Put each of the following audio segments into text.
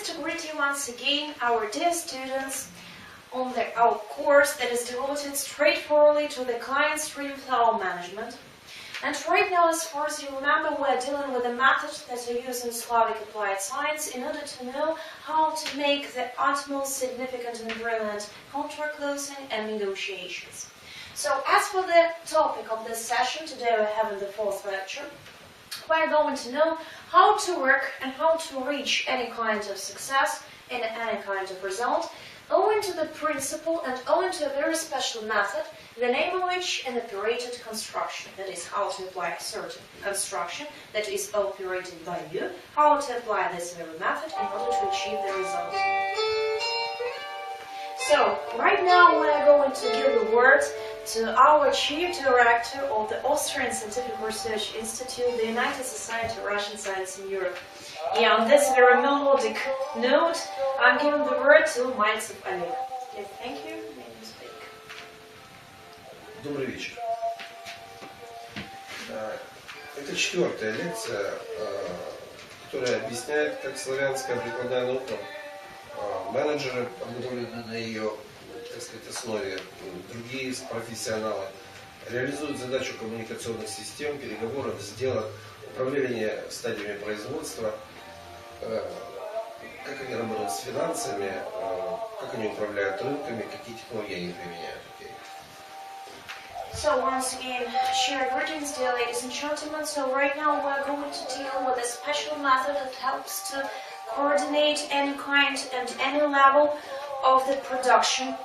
pleased to greet you once again, our dear students, on our course that is devoted straightforwardly to the client-stream flow management. And right now, as far as you remember, we're dealing with a method that I use in Slavic applied science in order to know how to make the utmost significant and brilliant contract closing and negotiations. So, as for the topic of this session, today we're having the fourth lecture. We're going to know how to work and how to reach any kind of success in any kind of result, owing to the principle and owing to a very special method, the name of which is operated construction. That is, how to apply a certain construction that is operated by you, how to apply this very method in order to achieve the result. So, right now we are going to give the word to our Chief Director of the Austrian Scientific Research Institute, the United Society of Russian Science in Europe. Yeah, on this very melodic note, I'm giving the word to Мальцев Олег. Okay, thank you. May you speak. Добрый вечер. Это четвертая лекция, которая объясняет, как славянская прикладная наука, менеджеры, подготовленные на ее, так сказать, основе, другие профессионалы, реализуют задачу коммуникационных систем, переговоров, сделок, управления стадиями производства, как они работают с финансами, как они управляют рынками, какие технологии они применяют. So once again, share greetings, dear ladies and gentlemen. So right now we're going to deal with a special method that helps to coordinate any kind and any level of the production.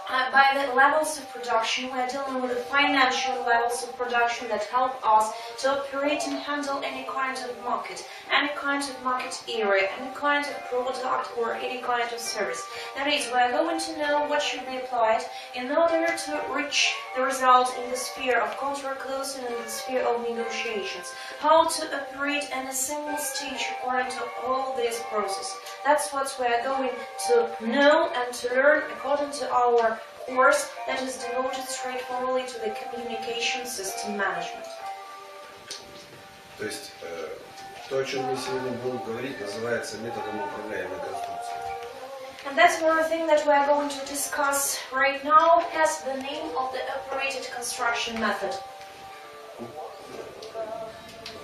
By the levels of production, we are dealing with the financial levels of production that help us to operate and handle any kind of market area, any kind of product or any kind of service. That is, we are going to know what should be applied in order to reach the result in the sphere of contract closing and in the sphere of negotiations. How to operate in a single stage according to all this process. That's what we are going to know and to learn according to our course that is devoted straightforwardly to the communication system management. То есть, то, о чем мы сегодня будем говорить, называется методом управляемой конструкции. And that's one thing that we are going to discuss right now as the name of the operated construction method.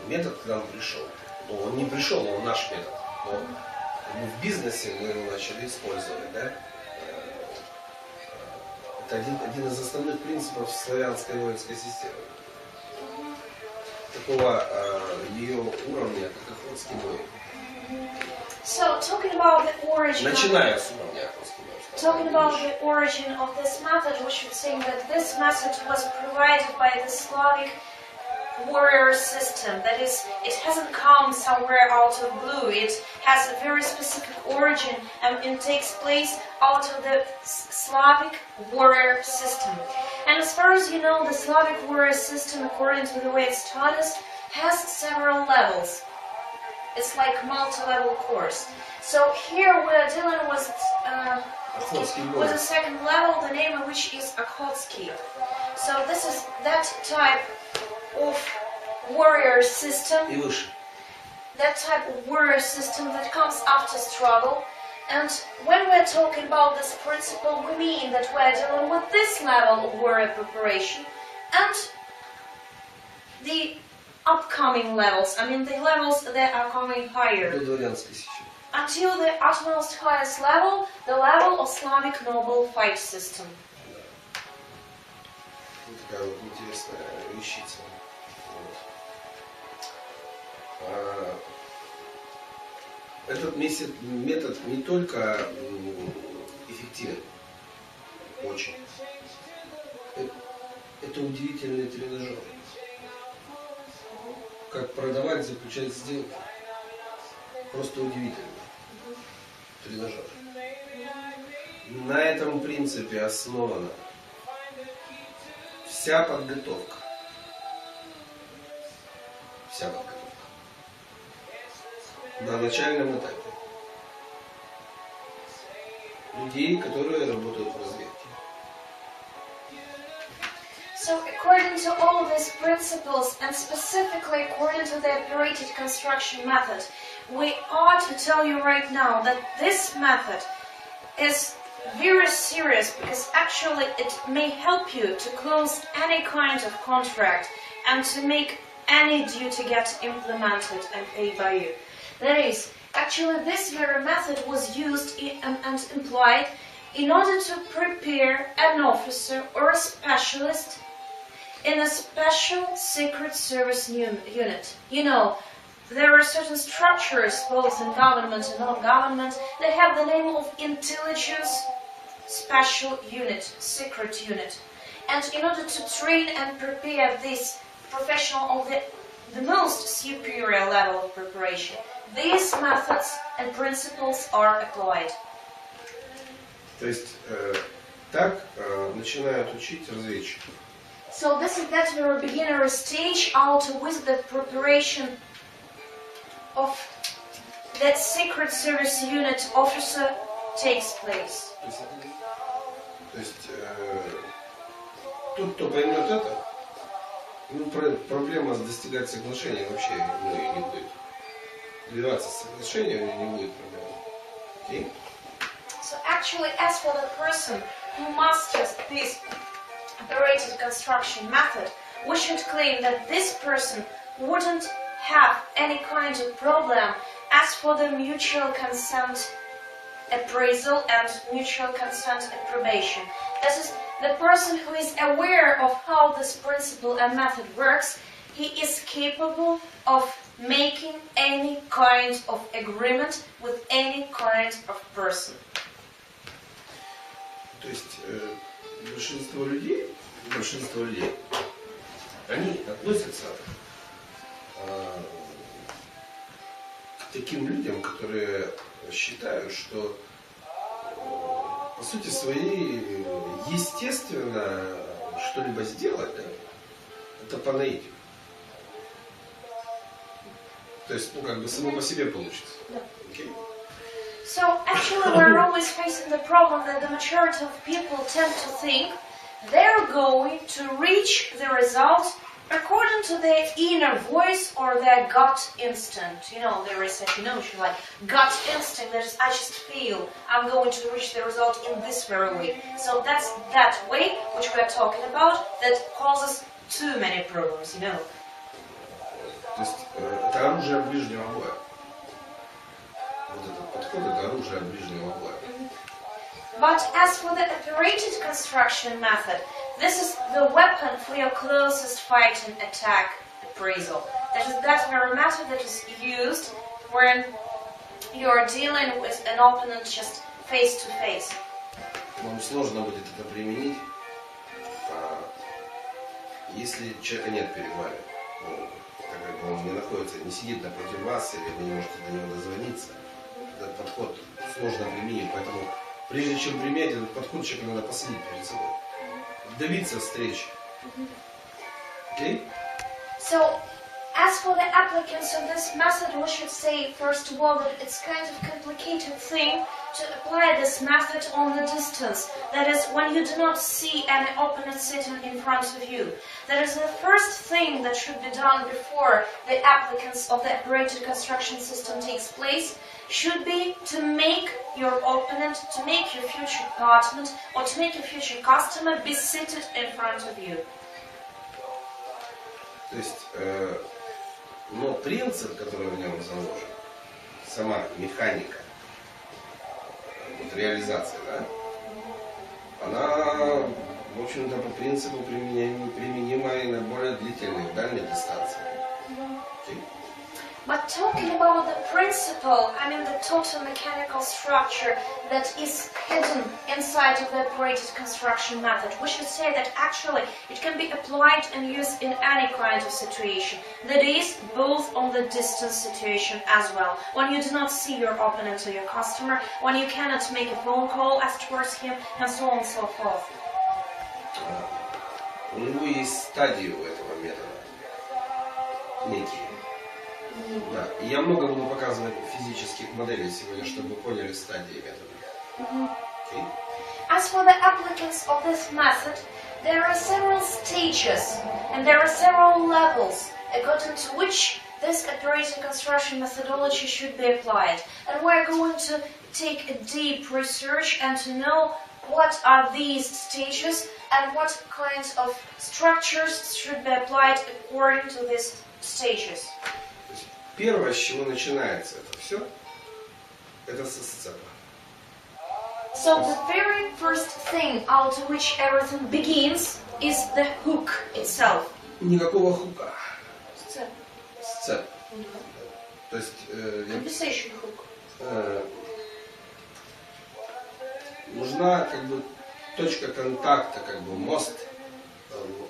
Метод к нам пришел. Ну, он не пришел, он наш метод. Но в бизнесе мы его начали использовать, да? Это один из основных принципов славянской воинской системы. Такого ее уровня, как охотский бой. So, talking about the origin. Начиная с уровня охотский бой. Talking about the origin of this method, we should say that this method was provided by the Slavic warrior system. That is, it hasn't come somewhere out of blue. It has a very specific origin and it takes place out of the Slavic warrior system. And as far as you know, the Slavic warrior system, according to the way it studies, has several levels. It's like multi-level course. So here we are dealing with the second level, the name of which is Akhotsky. So this is that type of warrior system. That type of warrior system that comes after struggle. And when we're talking about this principle, we mean that we're dealing with this level of warrior preparation and the upcoming levels. I mean the levels that are coming higher. Until the utmost highest level, the level of Slavic noble fight system. Такая вот интересная вещица. Этот метод не только эффективен, очень. Это удивительный тренажер. Как продавать, заключать сделки. Просто удивительный тренажер. На этом принципе основана вся подготовка. Вся подготовка. На начальном этапе. Людей, которые работают в разведке. So according to all these principles, and specifically according to the operated construction method, we ought to tell you right now that this method is very serious, because actually it may help you to close any kind of contract and to make any duty get implemented and paid by you. That is, actually this very method was used and employed in order to prepare an officer or a specialist in a special secret service unit. You know, there are certain structures, both in government and non-government, that have the name of intelligence special unit, secret unit. And in order to train and prepare this professional of the most superior level of preparation, these methods and principles are applied. То есть так начинают учить разведчиков. So this is that very beginner stage out with the preparation of that secret service unit officer takes place. То есть тот, кто поймет это, ну, проблема достигать соглашения вообще не будет. Добиваться соглашения не будет проблемы. Okay? So actually, as for the person who masters this operated construction method, we should claim that this person wouldn't have any kind of problem as for the mutual consent appraisal and mutual consent approbation. That is, the person who is aware of how this principle and method works, he is capable of making any kind of agreement with any kind of person. То есть большинство людей, они относятся к таким людям, которые считают, что по сути своей естественно что-либо сделать, да, это по наитию. То есть, ну, как бы само по себе получится. Okay. So actually we're always facing the problem that the majority of people tend to think they're going to reach the result according to their inner voice or their gut instinct. You know, there is such a notion like gut instinct, that is, I just feel I'm going to reach the result in this very way. So that's that way which we are talking about that causes too many problems, you know. То есть это оружие ближнего боя. Вот этот подход — это оружие ближнего боя. But as for the operated construction method, this is the weapon for your closest fight and attack appraisal. That is that very method that is used when you are dealing with an opponent just face to face. Вам сложно будет это применить, если человека нет перед вами. Ну, так как он не находится, не сидит напротив вас, или вы не можете до него дозвониться. Этот подход сложно применить, поэтому прежде чем применять этот подход, человеку надо посадить перед собой. Добиться встречи. Okay? So, as for the applicants of this method, we should say, first of all, that it's kind of complicated thing to apply this method on the distance. That is, when you do not see any opponent sitting in front of you. That is the first thing that should be done before the applicants of the operated construction system takes place, should be to make your opponent, to make your future partner, or to make your future customer be seated in front of you. То есть, но принцип, который в нем заложен, сама механика, вот реализация, да, она, в общем-то, по принципу применима и на более длительные, дальние дистанции. Okay. But talking about the principle, I mean the total mechanical structure that is hidden inside of the operated construction method, we should say that actually it can be applied and used in any kind of situation. That is, both on the distance situation as well. When you do not see your opponent or your customer, when you cannot make a phone call as towards him, and so on and so forth. У него есть стадии у этого метода. Некие. Да. И я много буду показывать физических моделей сегодня, чтобы вы поняли стадии метода. Okay. As for the applicants of this method, there are several stages and there are several levels according to which this operating construction methodology should be applied. And we're going to take a deep research and to know what are these stages and what kinds of structures should be applied according to these stages. Первое, с чего начинается это все, это со сцепа. So the very first thing out of which everything begins is the hook itself. Никакого хука. Сцеп. Сцеп. То есть Conversation hook. Нужна как бы точка контакта, как бы мост,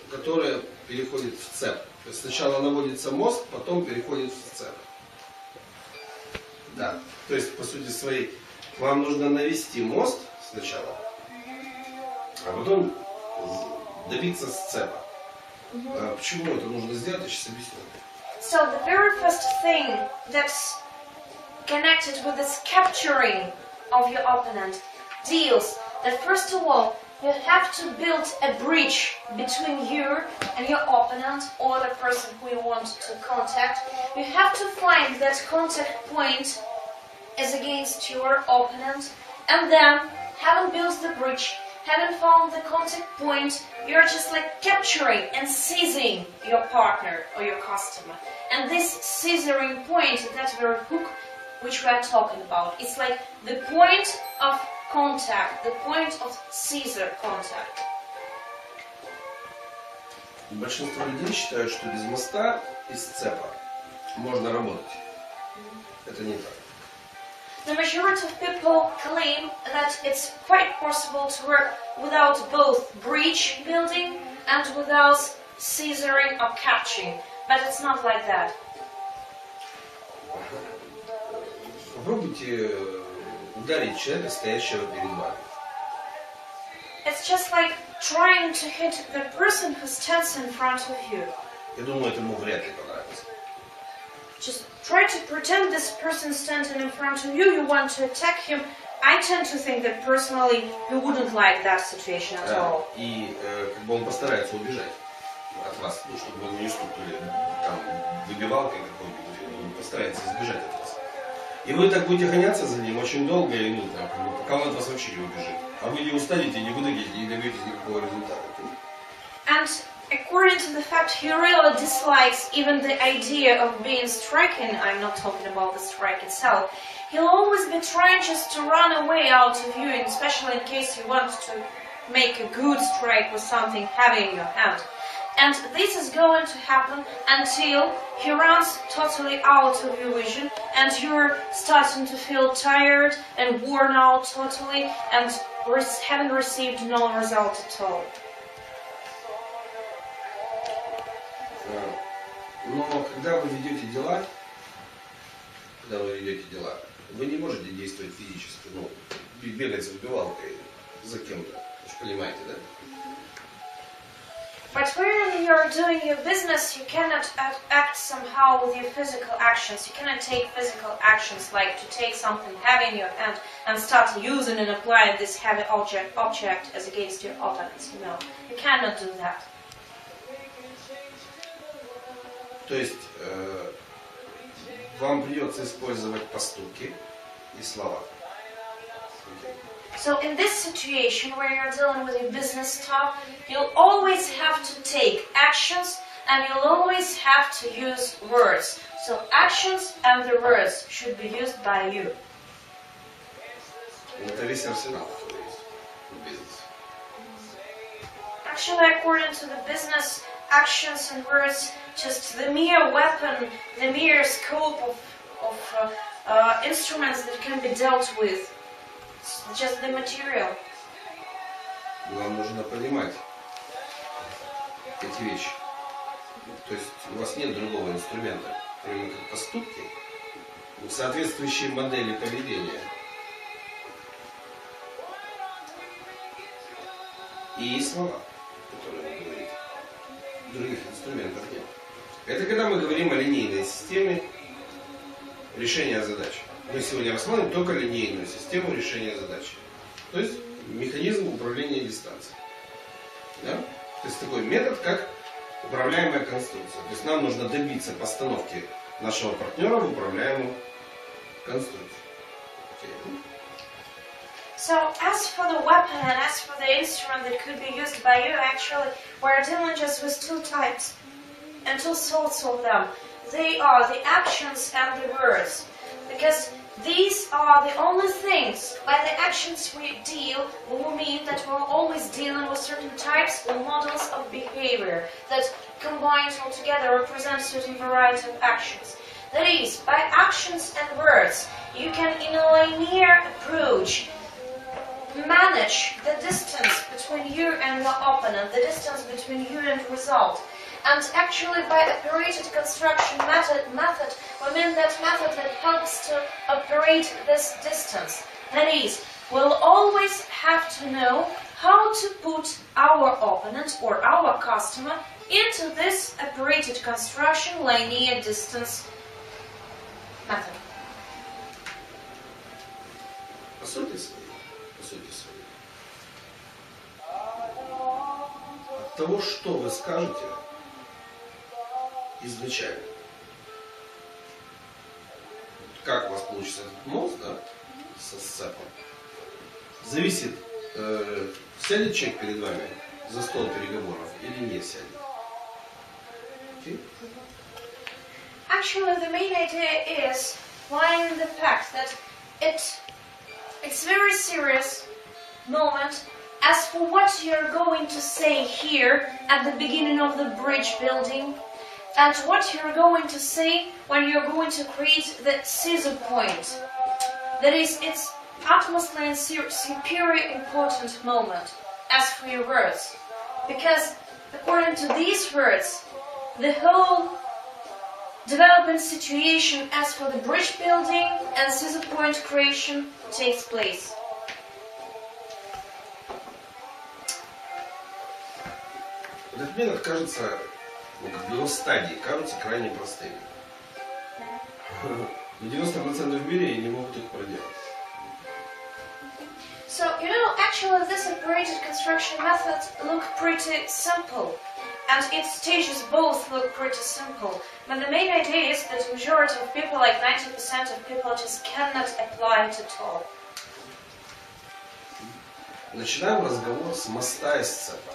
которая переходит в цеп. То есть сначала наводится мост, потом переходит в цеп. Да. То есть по сути своей вам нужно навести мост сначала, а потом добиться сцепа. Почему это нужно сделать, я сейчас объясню. So the very first thing that's connected with this capturing of your opponent deals that first of all you have to build a bridge between you and your opponent or the person who you want to contact. You have to find that contact point is against your opponent, and then having built the bridge, having found the contact point, you're just like capturing and seizing your partner or your customer. And this scissoring point, that very hook which we are talking about, it's like the point of contact, the point of scissor contact. Большинство людей считают, что без моста и сцепа можно работать. Это не так. The majority of people claim that it's quite possible to work without both bridge building and without scissoring or catching, but it's not like that. Попробуйте ударить человека, стоящего перед вами. It's just like trying to hit the person who stands in front of you. Я думаю, это ему вряд ли понравится. Just try to pretend this person standing in front of you, you want to attack him. I tend to think that personally he wouldn't like that situation at all. И как бы он постарается убежать от вас, ну, чтобы вы не стукнули там выбивалкой какой-нибудь, он постарается избежать от вас. И вы так будете гоняться за ним очень долго и нудно, пока он от вас вообще не убежит. А вы не устанете, не выдадите, не добьетесь никакого результата. And according to the fact he really dislikes even the idea of being striking, I'm not talking about the strike itself, he'll always be trying just to run away out of you, and especially in case you want to make a good strike with something heavy in your hand. And this is going to happen until he runs totally out of your vision and you're starting to feel tired and worn out totally and having received no result at all. Но когда вы ведете дела, вы не можете действовать физически, ну, бегать с выбивалкой за кем-то, вы же понимаете, да? But when you're doing your business, you cannot act somehow with your physical actions. You cannot take physical actions like to take something heavy in your hand and start using and applying this heavy object as against your opponents. No, you cannot do that. То есть вам придется использовать поступки и слова. So in this situation where you're dealing with your business stuff, you'll always have to take actions and you'll always have to use words. So actions and the words should be used by you. Это весь арсенал, который есть в бизнесе. Actually, according to the business, actions and words, just the mere weapon, the mere scope of instruments that can be dealt with. It's just the material. Вам нужно понимать эти вещи. То есть у вас нет другого инструмента, кроме как поступки, соответствующие модели поведения. И слова, которые вы говорите. Других инструментов нет. Это когда мы говорим о линейной системе решения задач. Мы сегодня рассмотрим только линейную систему решения задачи. То есть механизм управления дистанцией. Да? То есть такой метод, как управляемая конструкция. То есть нам нужно добиться постановки нашего партнера в управляемую конструкцию. So, as for the weapon and as for the instrument that could be used by you, actually, we're dealing just with two types and two sorts of them. They are the actions and the words. Because these are the only things, by the actions we deal, will mean that we're always dealing with certain types or models of behavior that combined all together represent a certain variety of actions. That is, by actions and words, you can in a linear approach manage the distance between you and the opponent, the distance between you and result. And actually by operated construction method, we mean that method that helps to operate this distance. That is, we'll always have to know how to put our opponent or our customer into this operated construction linear distance method. По сути своей. От того, что вы скажете изначально, как у вас получится этот мост, да, со сцепом, зависит, сядет человек перед вами за стол переговоров или не сядет. Okay? Actually, the main idea is lying in the fact that it's very serious moment as for what you're going to say here at the beginning of the bridge building and what you're going to say when you're going to create the scissor point. That is, it's utmostly and superior important moment as for your words. Because according to these words, the whole development situation as for the bridge building and scissor point creation takes place. Этот метод кажется, его стадии кажутся крайне простыми. Но 90% в мире не могут их проделать. So, actually this operated construction methods look pretty simple. And its stages both look pretty simple. But the main idea is that the majority of people, like 90% of people, just cannot apply it at all. Начинаем разговор с моста и сцепа.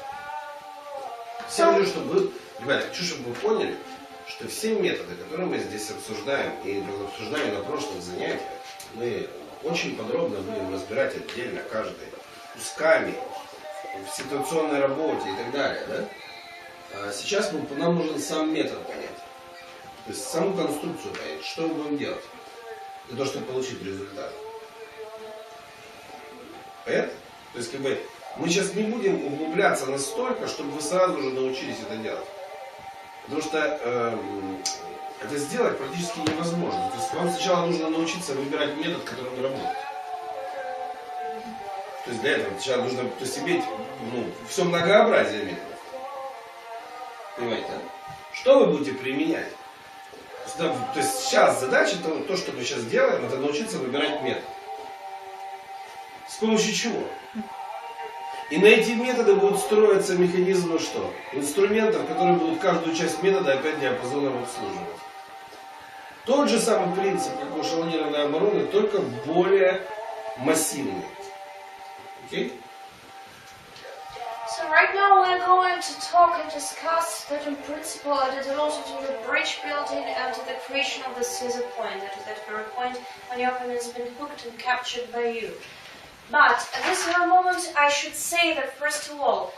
Я хочу, чтобы вы, ребята, хочу, чтобы вы поняли, что все методы, которые мы здесь обсуждаем и обсуждали на прошлых занятиях, мы очень подробно будем разбирать отдельно каждый, кусками, в ситуационной работе и так далее. Да? А сейчас нам нужен сам метод понять, то есть саму конструкцию понять, что мы будем делать для того, чтобы получить результат. Понятно? То есть мы сейчас не будем углубляться настолько, чтобы вы сразу же научились это делать. Потому что это сделать практически невозможно. То есть вам сначала нужно научиться выбирать метод, которым работает. То есть для этого сначала нужно иметь все многообразие методов. Понимаете, да? Что вы будете применять? То есть сейчас задача, то, что мы сейчас делаем, это научиться выбирать метод. С помощью чего? И на эти методы будут строиться механизмы что? Инструментов, которые будут каждую часть метода опять диапазоном обслуживать. Тот же самый принцип, как у эшелонированной обороны, только более массивный. Okay? So right now we're going to talk and discuss that in principle it is also to the bridge building and to the creation of the scissor point, that is that very point when your opponent has been hooked and captured by you. But at this very moment I should say that first of all,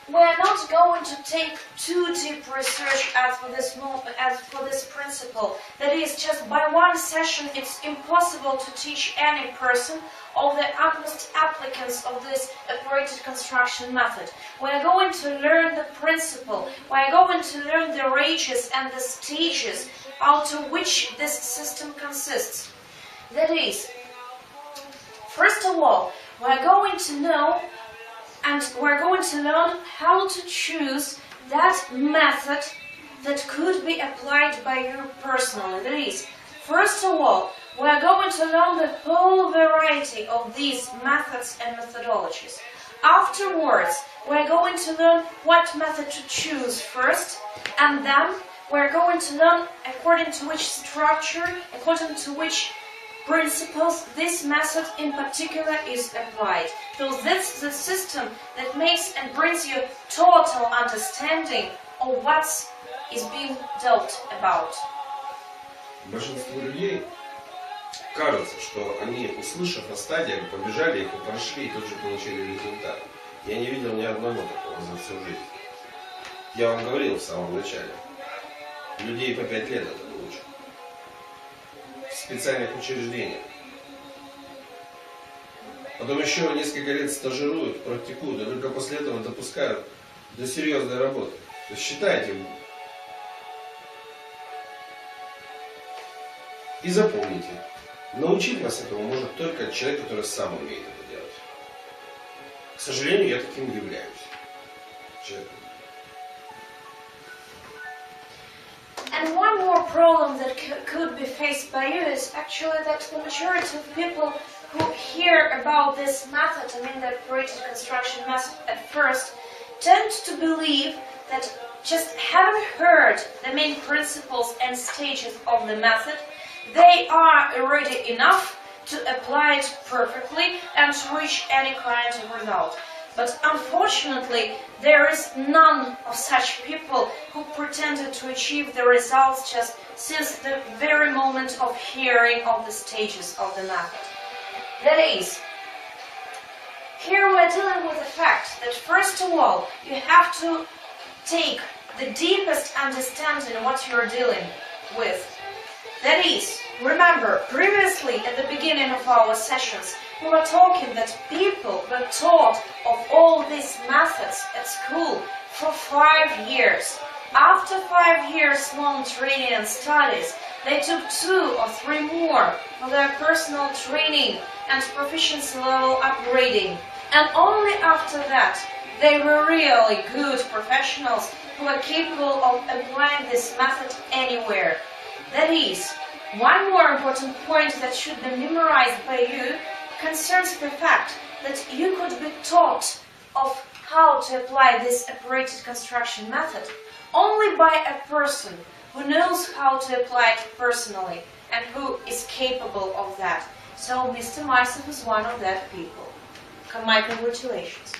we're not going to take too deep research as for this principle. That is, just by one session it's impossible to teach any person of the utmost applicants of this operated construction method. We're going to learn the principle, we're going to learn the ranges and the stages out of which this system consists. That is, first of all, we're going to know and we're going to learn how to choose that method that could be applied by you personally. That is, first of all, we're going to learn the whole variety of these methods and methodologies. Afterwards, we're going to learn what method to choose first, and then we're going to learn according to which structure, according to which principles this method in particular is applied. So that's the system that makes and brings you total understanding of what is being dealt about. Большинству людей кажется, что они, услышав о стадиях, побежали их и прошли, и тут же получили результат. Я не видел ни одного такого за всю жизнь. Я вам говорил в самом начале. Людей по 5 лет это учат. В специальных учреждениях. Потом еще несколько лет стажируют, практикуют, и только после этого допускают до серьезной работы. То есть считайте. И запомните, научить вас этому может только человек, который сам умеет это делать. К сожалению, я таким являюсь. Человеком. And one more problem that could be faced by you is actually that the majority of people who hear about this method, I mean the operated construction method at first, tend to believe that just having heard the main principles and stages of the method, they are already enough to apply it perfectly and to reach any kind of result. But unfortunately, there is none of such people who pretended to achieve the results just since the very moment of hearing of the stages of the method. That is, here we're dealing with the fact that first of all, you have to take the deepest understanding of what you're dealing with. That is, remember, previously at the beginning of our sessions, we were talking that people were taught of all these methods at school for 5 years. After 5 years long training and studies, they took 2 or 3 more for their personal training and proficiency level upgrading. And only after that, they were really good professionals who are capable of applying this method anywhere. That is, one more important point that should be memorized by you concerns the fact that you could be taught of how to apply this operated construction method only by a person who knows how to apply it personally and who is capable of that. So Mr. Mальцев is one of that people. My congratulations.